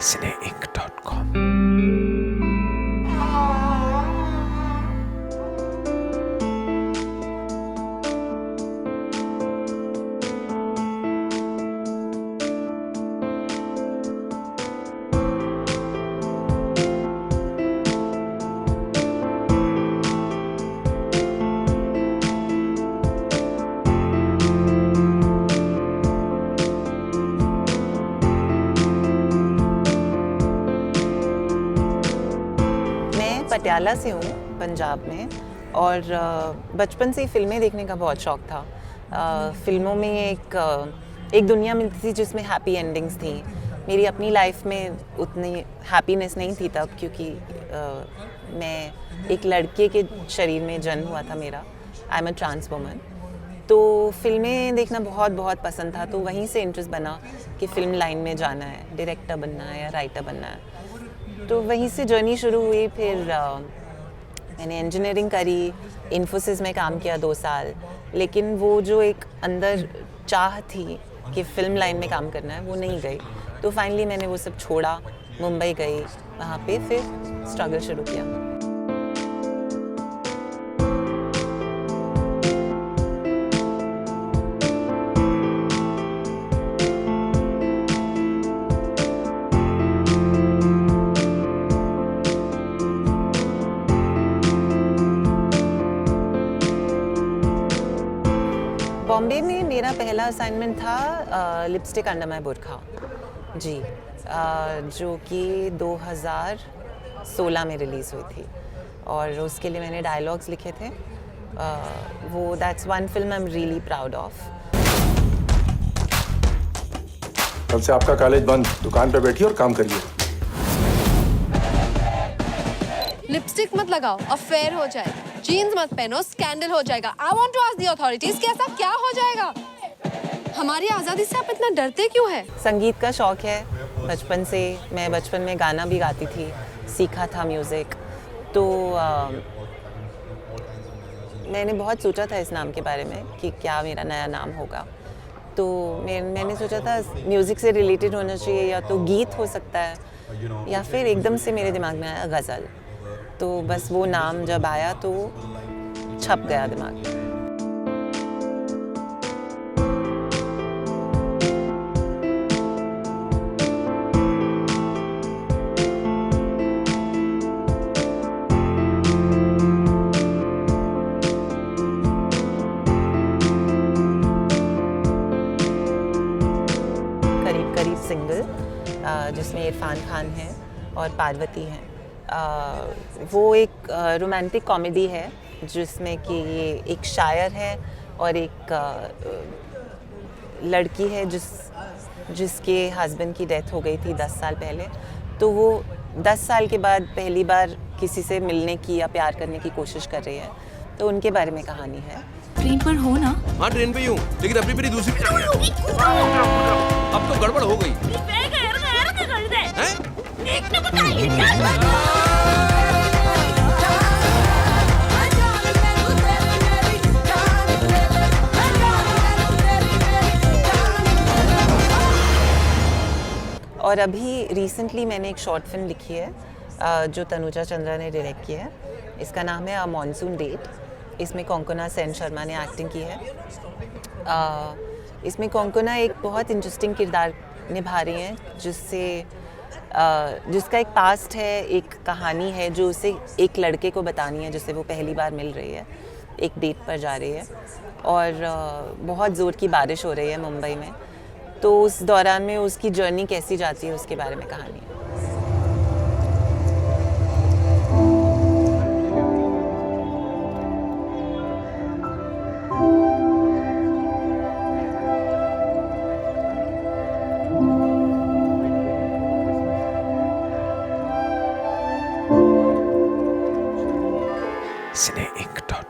cineinc.com। Patiala से हूँ, पंजाब में, और बचपन से ही फिल्में देखने का बहुत शौक़ था। फिल्मों में एक दुनिया मिलती थी जिसमें हैप्पी एंडिंग्स थी। मेरी अपनी लाइफ में उतनी हैप्पीनेस नहीं थी तब, क्योंकि मैं एक लड़के के शरीर में जन्म हुआ था मेरा। I am a trans woman. तो फिल्में देखना बहुत बहुत पसंद था, तो वहीं से इंटरेस्ट बना कि फ़िल्म लाइन में जाना है, डायरेक्टर बनना है या राइटर बनना है। तो वहीं से जर्नी शुरू हुई। फिर मैंने इंजीनियरिंग करी, इन्फोसिस में काम किया 2 साल, लेकिन वो जो एक अंदर चाह थी कि फ़िल्म लाइन में काम करना है, वो नहीं गई। तो फाइनली मैंने वो सब छोड़ा, मुंबई गई, वहाँ पे फिर स्ट्रगल शुरू किया। बॉम्बे में मेरा पहला असाइनमेंट था लिपस्टिक अंडर माय बुर्का जी, जो कि 2016 में रिलीज़ हुई थी, और उसके लिए मैंने डायलॉग्स लिखे थे। वो that's one film I am really proud of. कल से आपका कॉलेज बंद, दुकान पे बैठिए और काम करिए। लिपस्टिक मत लगाओ, अफेयर हो जाएगा। जीन्स मत पहनो, स्कैंडल हो जाएगा। I want to ask the authorities कि ऐसा क्या हो जाएगा? हमारी आज़ादी से आप इतना डरते क्यों हैं? संगीत का शौक़ है बचपन से। मैं बचपन में गाना भी गाती थी, सीखा था म्यूज़िक। तो मैंने बहुत सोचा था इस नाम के बारे में कि क्या मेरा नया नाम होगा। तो मैंने सोचा था म्यूज़िक से रिलेटेड होना चाहिए, या तो गीत हो सकता है, या फिर एकदम से मेरे दिमाग में आया गज़ल। तो बस वो नाम जब आया तो छप गया दिमाग में। करीब करीब सिंगल, जिसमें इरफान खान है और पार्वती हैं। वो एक रोमांटिक कॉमेडी है, जिसमें कि ये एक शायर है और एक लड़की है जिसके हस्बैंड की डेथ हो गई थी 10 साल पहले। तो वो 10 साल के बाद पहली बार किसी से मिलने की या प्यार करने की कोशिश कर रही है। तो उनके बारे में कहानी है। ट्रेन पर हो ना? हाँ, ट्रेन पे ही हूँ, लेकिन अपनी मेरी दूसरी भी अब तो गड़बड़ हो गई। और अभी रिसेंटली मैंने एक शॉर्ट फिल्म लिखी है, जो तनुजा चंद्रा ने डायरेक्ट की है। इसका नाम है अ मॉनसून डेट। इसमें कोंकणा सेन शर्मा ने एक्टिंग की है। इसमें कोंकणा एक बहुत इंटरेस्टिंग किरदार निभा रही हैं, जिसका एक पास्ट है, एक कहानी है जो उसे एक लड़के को बतानी है, जिससे वो पहली बार मिल रही है, एक डेट पर जा रही है, और बहुत ज़ोर की बारिश हो रही है मुंबई में। तो उस दौरान में उसकी जर्नी कैसी जाती है, उसके बारे में कहानी है। cineinc.com।